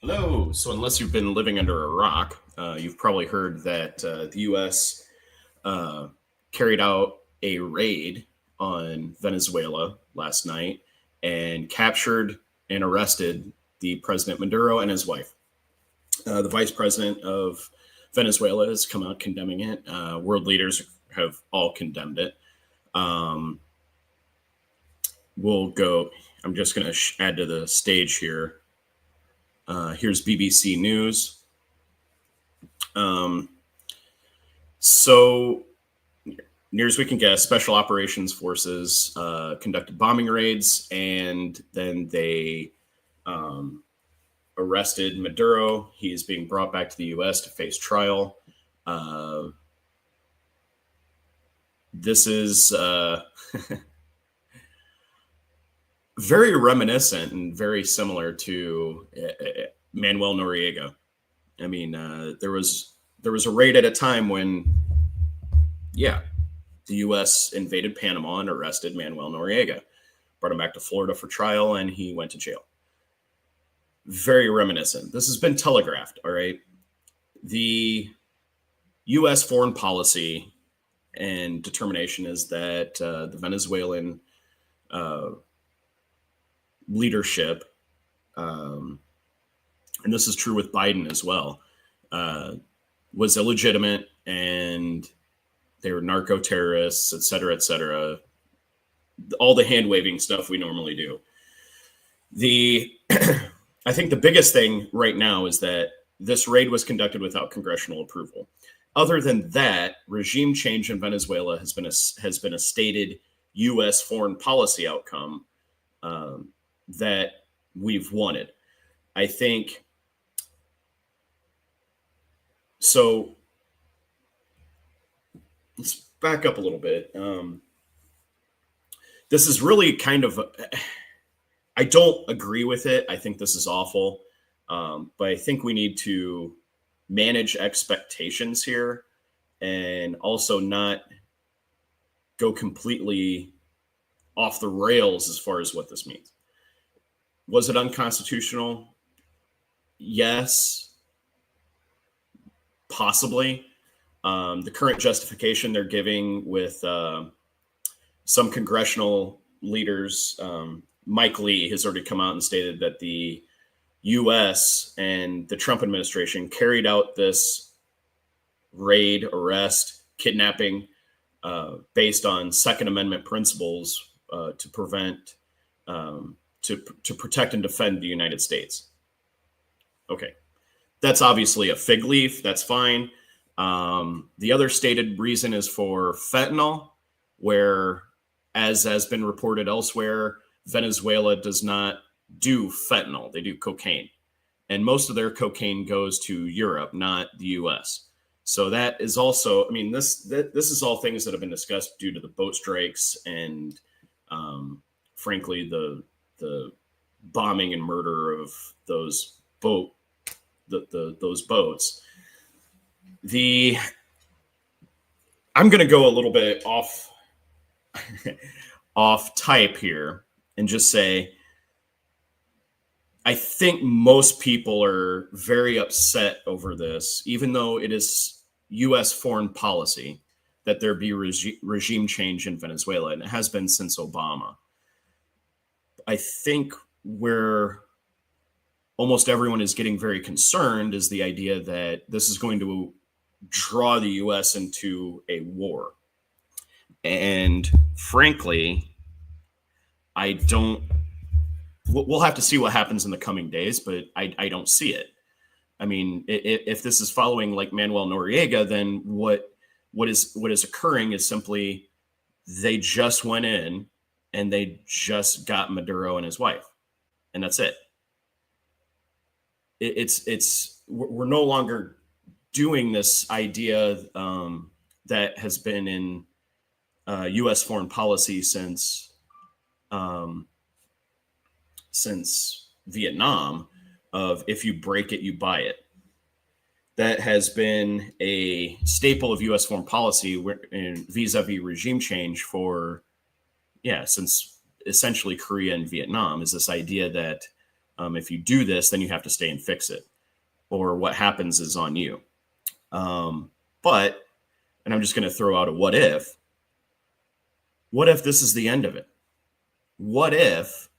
Hello. So, unless you've been living under a rock, you've probably heard that the U.S. Uh, carried out a raid on Venezuela last night and captured and arrested the President Maduro and his wife. The vice president of Venezuela has come out condemning it. World leaders have all condemned it. Um, we'll go. I'm just going to add to the stage here. Here's BBC News. Um, so, near as we can guess, Special Operations Forces conducted bombing raids, and then they arrested Maduro. He is being brought back to the U.S. to face trial. This is very reminiscent and very similar to Manuel Noriega. I mean, there was a raid at a time when, the U.S. invaded Panama and arrested Manuel Noriega, brought him back to Florida for trial, and he went to jail. Very reminiscent. This has been telegraphed. All right, the U.S. foreign policy and determination is that the Venezuelan leadership, and this is true with Biden as well, was illegitimate and they were narco terrorists, et cetera, et cetera. All the hand waving stuff we normally do. I think the biggest thing right now is that this raid was conducted without congressional approval. Other than that, regime change in Venezuela has been a stated U.S. foreign policy outcome that we've wanted. I think so. Let's back up a little bit. This is really kind of, I don't agree with it. I think this is awful. But I think we need to manage expectations here and also not go completely off the rails as far as what this means. Was it unconstitutional? Yes, possibly. The current justification they're giving with some congressional leaders, Mike Lee has already come out and stated that the U.S. and the Trump administration carried out this raid, arrest, kidnapping based on Second Amendment principles to prevent, to protect and defend the United States. Okay, that's obviously a fig leaf. That's fine. The other stated reason is for fentanyl, where, as has been reported elsewhere, Venezuela does not do fentanyl. They do cocaine. And most of their cocaine goes to Europe, not the U.S. So that is also, I mean, this is all things that have been discussed due to the boat strikes and, frankly, the bombing and murder of those those boats. I'm going to go a little bit off type here and just say, I think most people are very upset over this, even though it is U.S. foreign policy that there be regime change in Venezuela, and it has been since Obama. I think where almost everyone is getting very concerned is the idea that this is going to draw the U.S. into a war. And frankly, we'll have to see what happens in the coming days, but I don't see it. I mean, if this is following like Manuel Noriega, then what is occurring is simply they just went in and they just got Maduro and his wife, and that's it. We're no longer doing this idea that has been in U.S. foreign policy since Vietnam, of if you break it, you buy it. That has been a staple of U.S. foreign policy vis-a-vis regime change since essentially Korea and Vietnam, is this idea that If you do this, then you have to stay and fix it, or what happens is on you. But, and I'm just going to throw out a what if this is the end of it? What if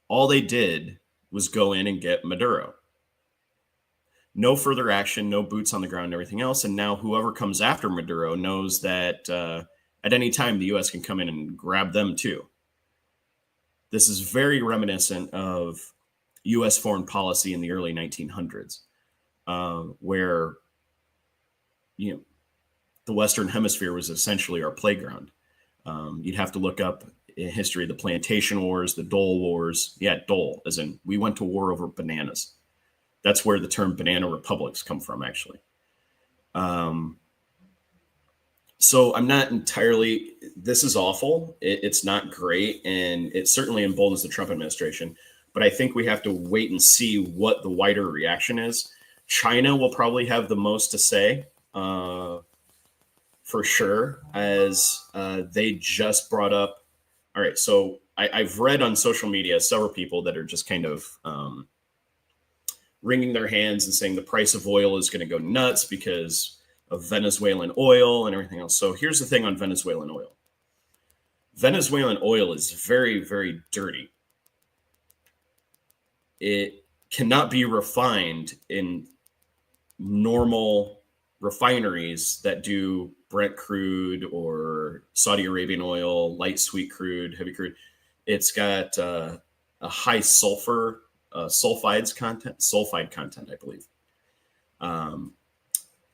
all they did was go in and get Maduro? No further action, no boots on the ground, and everything else. And now whoever comes after Maduro knows that at any time the U.S. can come in and grab them too. This is very reminiscent of U.S. foreign policy in the early 1900s, where the Western Hemisphere was essentially our playground. You'd have to look up in history the plantation wars, the Dole wars. Yeah, Dole, as in we went to war over bananas. That's where the term banana republics come from, actually. So I'm not entirely, this is awful. It's not great. And it certainly emboldens the Trump administration. But I think we have to wait and see what the wider reaction is. China will probably have the most to say, for sure, as they just brought up. All right, so I've read on social media several people that are just kind of wringing their hands and saying the price of oil is going to go nuts because of Venezuelan oil and everything else. So here's the thing on Venezuelan oil. Venezuelan oil is very, very dirty. It cannot be refined in normal refineries that do Brent crude or Saudi Arabian oil, light sweet crude, heavy crude. It's got a high sulfide content, I believe.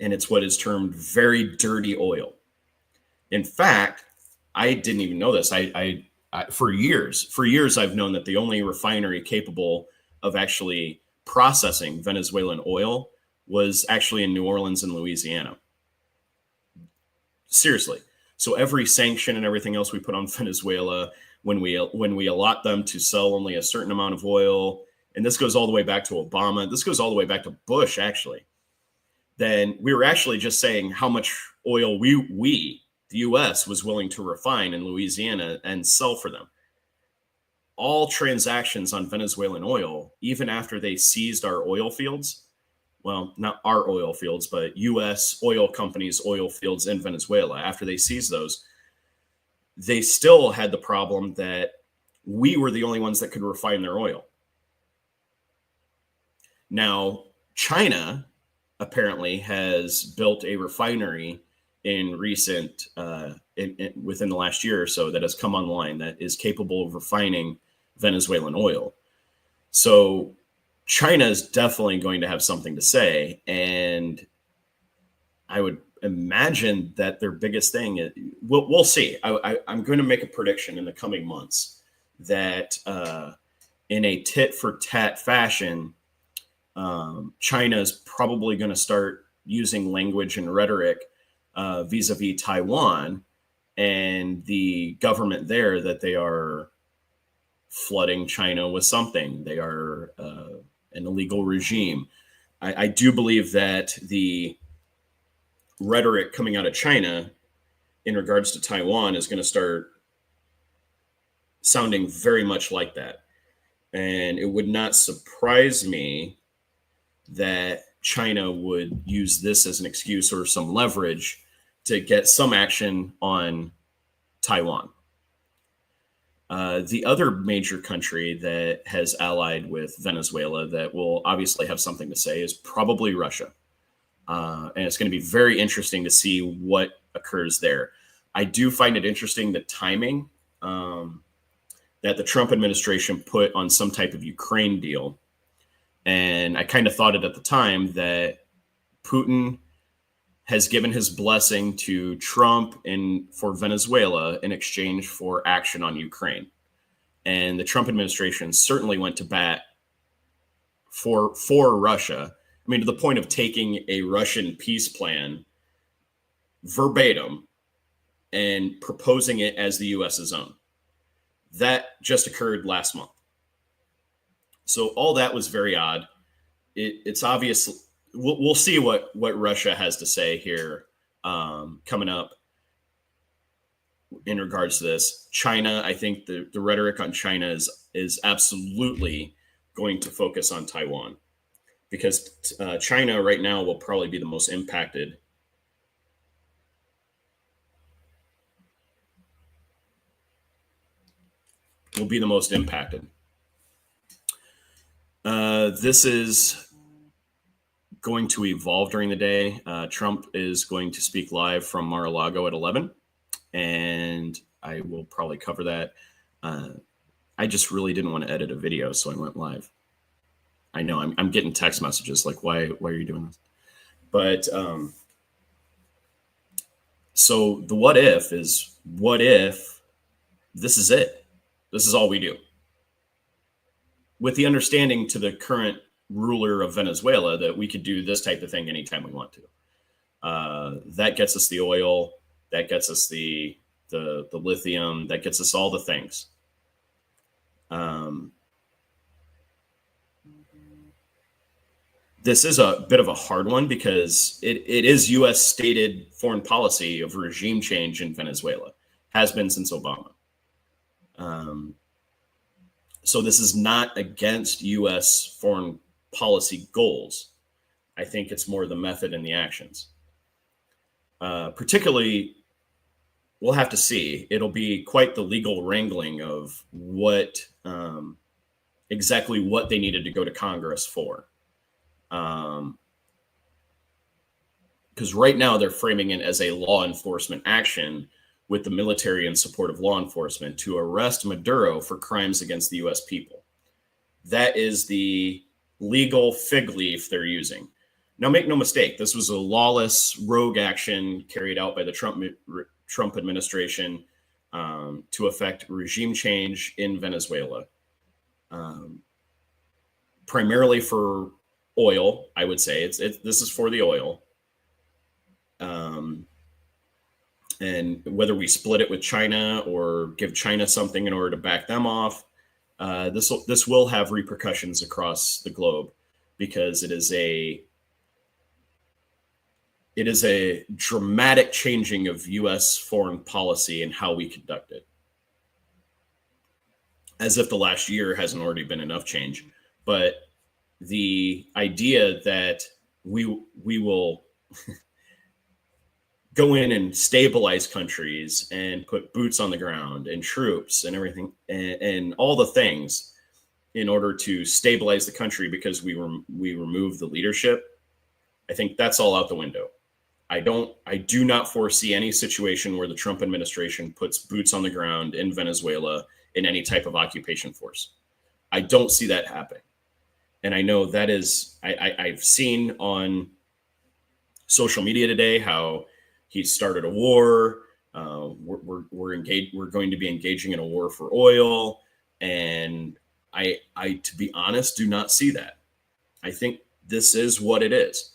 And it's what is termed very dirty oil. In fact, I didn't even know this. I for years, I've known that the only refinery capable of actually processing Venezuelan oil was actually in New Orleans and Louisiana. Seriously. So every sanction and everything else we put on Venezuela, when we allot them to sell only a certain amount of oil, and this goes all the way back to Obama, this goes all the way back to Bush, actually, then we were actually just saying how much oil we the U.S., was willing to refine in Louisiana and sell for them. All transactions on Venezuelan oil, even after they seized our oil fields, well, not our oil fields, but U.S. oil companies' oil fields in Venezuela, after they seized those, they still had the problem that we were the only ones that could refine their oil. Now, China apparently has built a refinery in recent, within the last year or so, that has come online that is capable of refining Venezuelan oil. So China is definitely going to have something to say. And I would imagine that their biggest thing is, we'll see. I'm going to make a prediction in the coming months that in a tit for tat fashion, China is probably going to start using language and rhetoric vis-a-vis Taiwan and the government there, that they are flooding China with something. They are an illegal regime. I do believe that the rhetoric coming out of China in regards to Taiwan is going to start sounding very much like that. And it would not surprise me that China would use this as an excuse or some leverage to get some action on Taiwan. The other major country that has allied with Venezuela that will obviously have something to say is probably Russia. And it's going to be very interesting to see what occurs there. I do find it interesting, the timing that the Trump administration put on some type of Ukraine deal. And I kind of thought it at the time that Putin has given his blessing to Trump and for Venezuela in exchange for action on Ukraine. And the Trump administration certainly went to bat for Russia. I mean, to the point of taking a Russian peace plan verbatim and proposing it as the US's own. That just occurred last month. So all that was very odd. It's obvious. We'll see what Russia has to say here coming up in regards to this. China, I think the rhetoric on China is absolutely going to focus on Taiwan, because China right now will probably be the most impacted. Will be the most impacted. This is going to evolve during the day. Trump is going to speak live from Mar-a-Lago at 11, and I will probably cover that. I just really didn't want to edit a video, so I went live. I know I'm getting text messages like, why are you doing this? But so the what if is, what if this is it? This is all we do. With the understanding to the current ruler of Venezuela that we could do this type of thing anytime we want to. That gets us the oil, that gets us the lithium, that gets us all the things. This is a bit of a hard one because it is U.S. stated foreign policy of regime change in Venezuela, has been since Obama. So this is not against U.S. foreign policy goals. I think it's more the method and the actions. Particularly, we'll have to see. It'll be quite the legal wrangling of what exactly what they needed to go to Congress for. Because right now they're framing it as a law enforcement action with the military in support of law enforcement to arrest Maduro for crimes against the U.S. people. That is the legal fig leaf they're using. Now, make no mistake, this was a lawless rogue action carried out by the Trump administration to effect regime change in Venezuela, primarily for oil. I would say this is for the oil, and whether we split it with China or give China something in order to back them off, this will have repercussions across the globe, because it is a dramatic changing of U.S. foreign policy and how we conduct it. As if the last year hasn't already been enough change. But the idea that we will go in and stabilize countries and put boots on the ground and troops and everything and all the things in order to stabilize the country because we remove the leadership, I think that's all out the window. I do not foresee any situation where the Trump administration puts boots on the ground in Venezuela in any type of occupation force. I don't see that happening. And I know that is, I've seen on social media today how he started a war. We're engaged. We're going to be engaging in a war for oil. And I, to be honest, do not see that. I think this is what it is.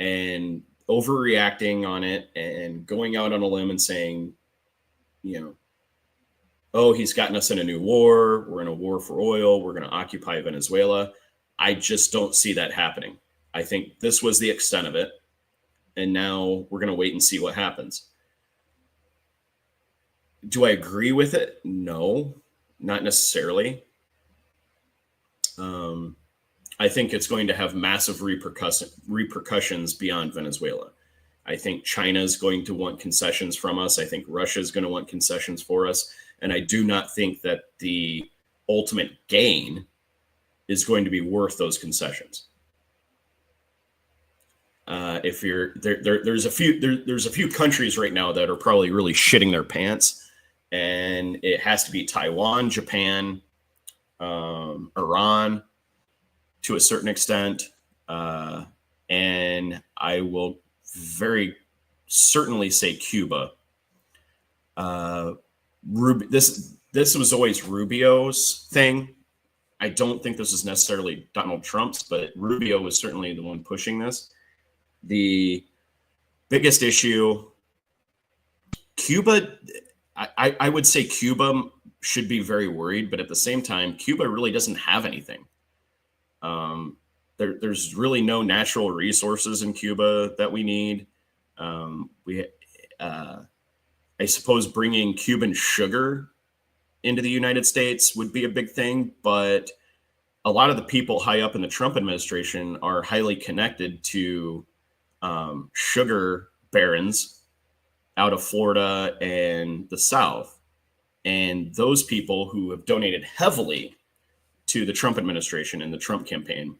And overreacting on it and going out on a limb and saying, oh, he's gotten us in a new war. We're in a war for oil. We're going to occupy Venezuela. I just don't see that happening. I think this was the extent of it. And now we're going to wait and see what happens. Do I agree with it? No, not necessarily. I think it's going to have massive repercussions beyond Venezuela. I think China is going to want concessions from us. I think Russia is going to want concessions for us. And I do not think that the ultimate gain is going to be worth those concessions. If you're there's a few countries right now that are probably really shitting their pants, and it has to be Taiwan, Japan, Iran, to a certain extent, and I will very certainly say Cuba. This was always Rubio's thing. I don't think this is necessarily Donald Trump's, but Rubio was certainly the one pushing this. The biggest issue, Cuba, I would say Cuba should be very worried, but at the same time, Cuba really doesn't have anything. There's really no natural resources in Cuba that we need. I suppose bringing Cuban sugar into the United States would be a big thing, but a lot of the people high up in the Trump administration are highly connected to sugar barons out of Florida and the South. And those people who have donated heavily to the Trump administration and the Trump campaign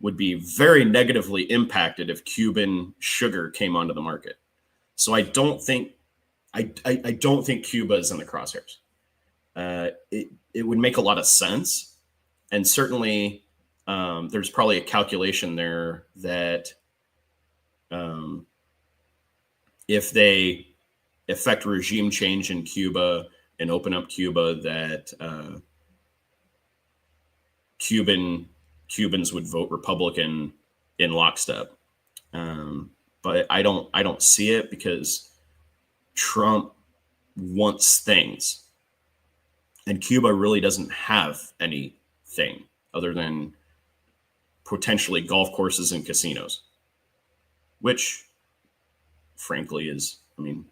would be very negatively impacted if Cuban sugar came onto the market. So I don't think Cuba is in the crosshairs. It would make a lot of sense, and certainly there's probably a calculation there that if they effect regime change in Cuba and open up Cuba, that Cubans would vote Republican in lockstep. But I don't see it, because Trump wants things, and Cuba really doesn't have anything other than potentially golf courses and casinos, which frankly is, I mean,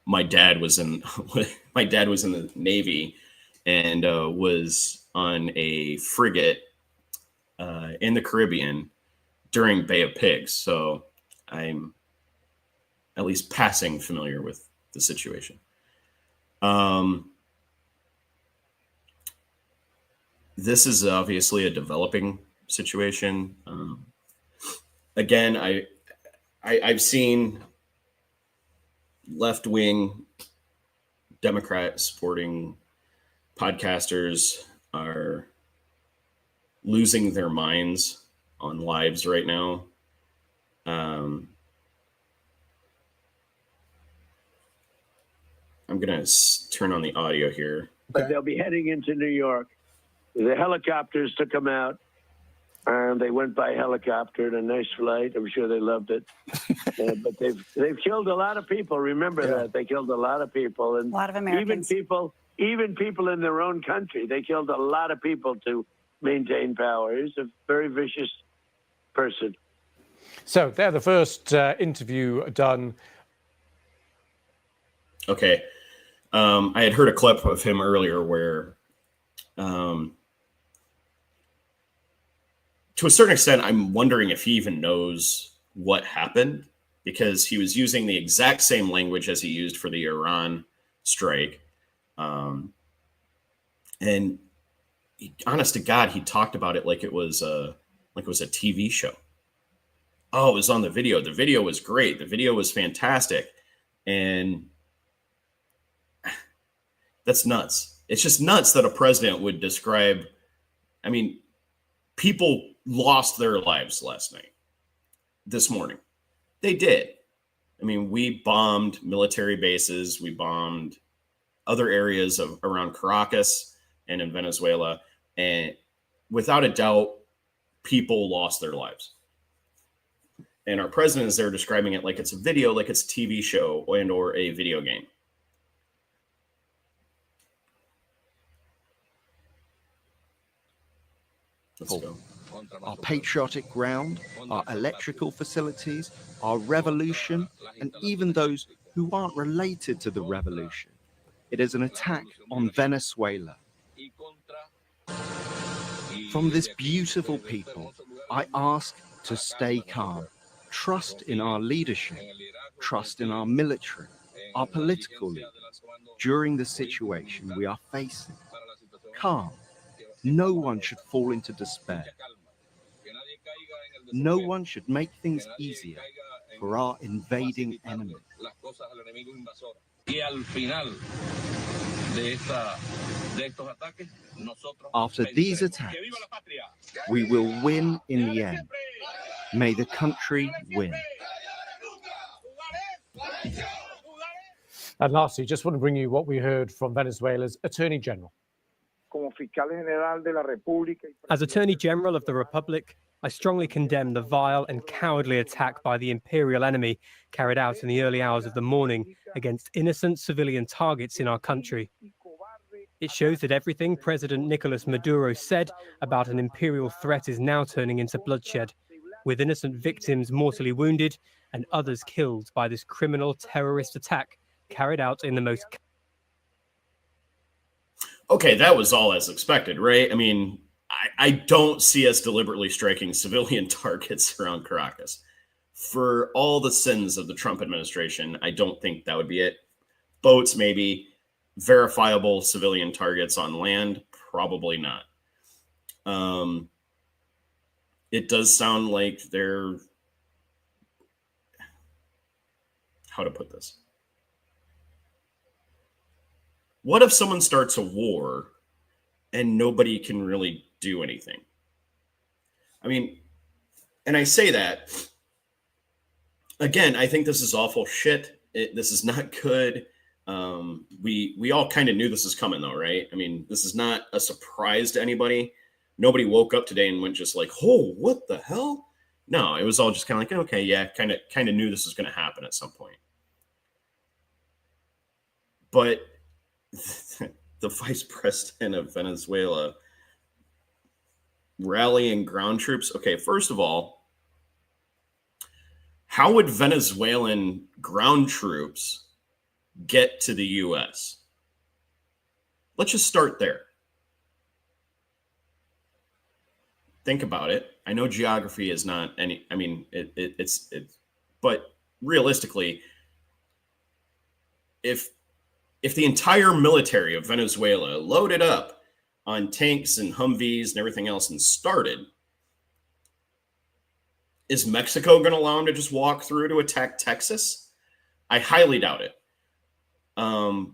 my dad was in the Navy and was on a frigate in the Caribbean during Bay of Pigs. So I'm at least passing familiar with the situation. This is obviously a developing situation. Again, I've seen left-wing Democrat supporting podcasters are losing their minds on lives right now. I'm going to turn on the audio here. But they'll be heading into New York. The helicopters took them out, and they went by helicopter in a nice flight. I'm sure they loved it. But they've killed a lot of people. Remember that. They killed a lot of people. And a lot of Americans. Even people in their own country. They killed a lot of people to maintain power. He's a very vicious person. So they're the first interview done. Okay. I had heard a clip of him earlier where, to a certain extent, I'm wondering if he even knows what happened, because he was using the exact same language as he used for the Iran strike. And honest to God, he talked about it like it was a TV show. Oh, it was on the video. The video was great. The video was fantastic. And that's nuts. It's just nuts that a president would describe, I mean, people lost their lives this morning. They did. I mean, we bombed military bases. We bombed other areas around Caracas and in Venezuela. And without a doubt, people lost their lives. And our president is there describing it like it's a video, like it's a TV show and or a video game. Let's go. Our patriotic ground, our electrical facilities, our revolution, and even those who aren't related to the revolution. It is an attack on Venezuela. From this beautiful people, I ask to stay calm. Trust in our leadership, trust in our military, our political leaders during the situation we are facing. Calm. No one should fall into despair. No one should make things easier for our invading enemy. After these attacks, we will win in the end. May the country win. And lastly, just want to bring you what we heard from Venezuela's Attorney General. As Attorney General of the Republic, I strongly condemn the vile and cowardly attack by the imperial enemy carried out in the early hours of the morning against innocent civilian targets in our country. It shows that everything President Nicolas Maduro said about an imperial threat is now turning into bloodshed, with innocent victims mortally wounded and others killed by this criminal terrorist attack carried out in the most... Okay, that was all as expected, right? I mean, I don't see us deliberately striking civilian targets around Caracas. For all the sins of the Trump administration, I don't think that would be it. Boats, maybe. Verifiable civilian targets on land, probably not. It does sound like they're, how to put this? What if someone starts a war and nobody can really do anything? I mean, and I say that, again, I think this is awful shit. This is not good. We all kind of knew this was coming, though, right? I mean, this is not a surprise to anybody. Nobody woke up today and went just like, "Oh, what the hell?" No, it was all just kind of like, okay, yeah, kind of knew this was going to happen at some point. But the vice president of Venezuela rallying ground troops. Okay, first of all, how would Venezuelan ground troops get to the U.S.? Let's just start there. Think about it. I know geography is not any, I mean, it's, but realistically, if the entire military of Venezuela loaded up on tanks and Humvees and everything else and started, is Mexico going to allow them to just walk through to attack Texas? I highly doubt it. Are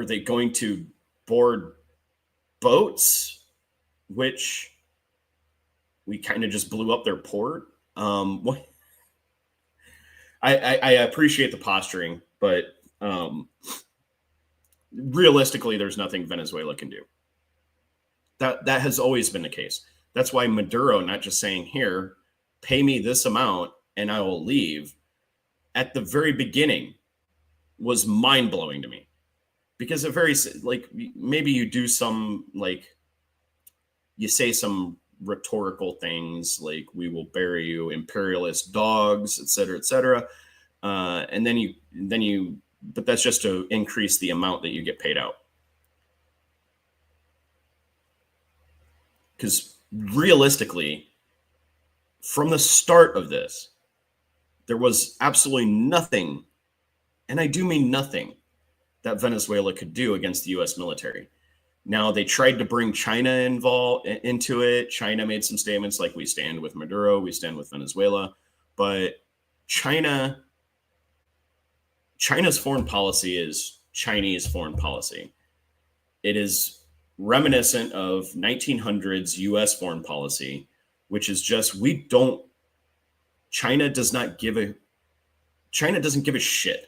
they going to board boats, which we kind of just blew up their port? What? I appreciate the posturing, but realistically, there's nothing Venezuela can do. That has always been the case. That's why Maduro, not just saying, here, pay me this amount and I will leave, at the very beginning was mind-blowing to me. Because it very, like, maybe you do some, like, you say some rhetorical things like, we will bury you, imperialist dogs, et cetera, and then you, but that's just to increase the amount that you get paid out. Because realistically, from the start of this, there was absolutely nothing, and I do mean nothing, that Venezuela could do against the U.S. military. Now, they tried to bring China into it. China made some statements like, we stand with Maduro, we stand with Venezuela. But China's foreign policy is Chinese foreign policy. It is reminiscent of 1900s U.S. foreign policy, which is just, China doesn't give a shit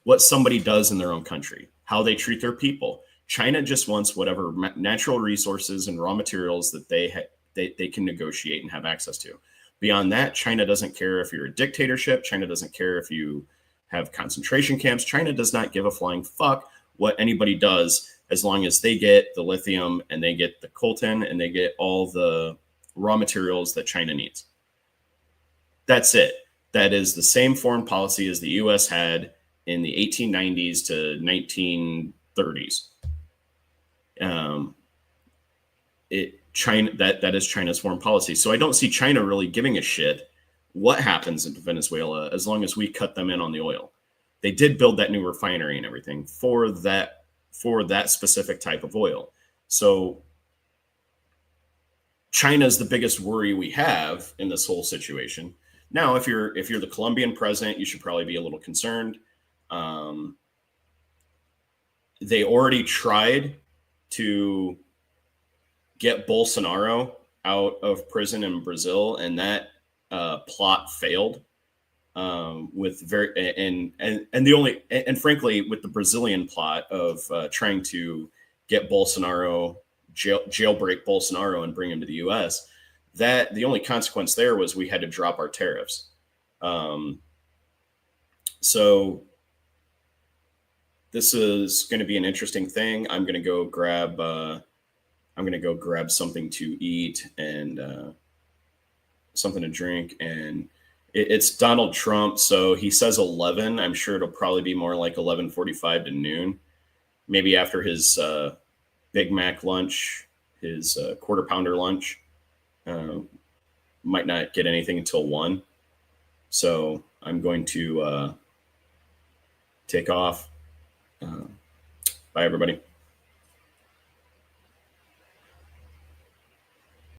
what somebody does in their own country, how they treat their people. China just wants whatever natural resources and raw materials that they can negotiate and have access to. Beyond that, China doesn't care if you're a dictatorship. China doesn't care if you have concentration camps. China does not give a flying fuck what anybody does, as long as they get the lithium and they get the coltan and they get all the raw materials that China needs. That's it. That is the same foreign policy as the U.S. had in the 1890s to 1930s. That is China's foreign policy. So I don't see China really giving a shit what happens in Venezuela as long as we cut them in on the oil. They did build that new refinery and everything for that specific type of oil. So China is the biggest worry we have in this whole situation. Now, if you're the Colombian president, you should probably be a little concerned. They already tried to get Bolsonaro out of prison in Brazil, and that plot failed. With frankly, with the Brazilian plot of trying to get Bolsonaro, jailbreak Bolsonaro and bring him to the U.S., that the only consequence there was we had to drop our tariffs. So this is going to be an interesting thing. I'm going to go grab something to eat and something to drink. And it's Donald Trump, so he says 11. I'm sure it'll probably be more like 11:45 to noon, maybe after his Big Mac lunch. his quarter pounder lunch. Might not get anything until 1. So I'm going to take off. Bye, everybody.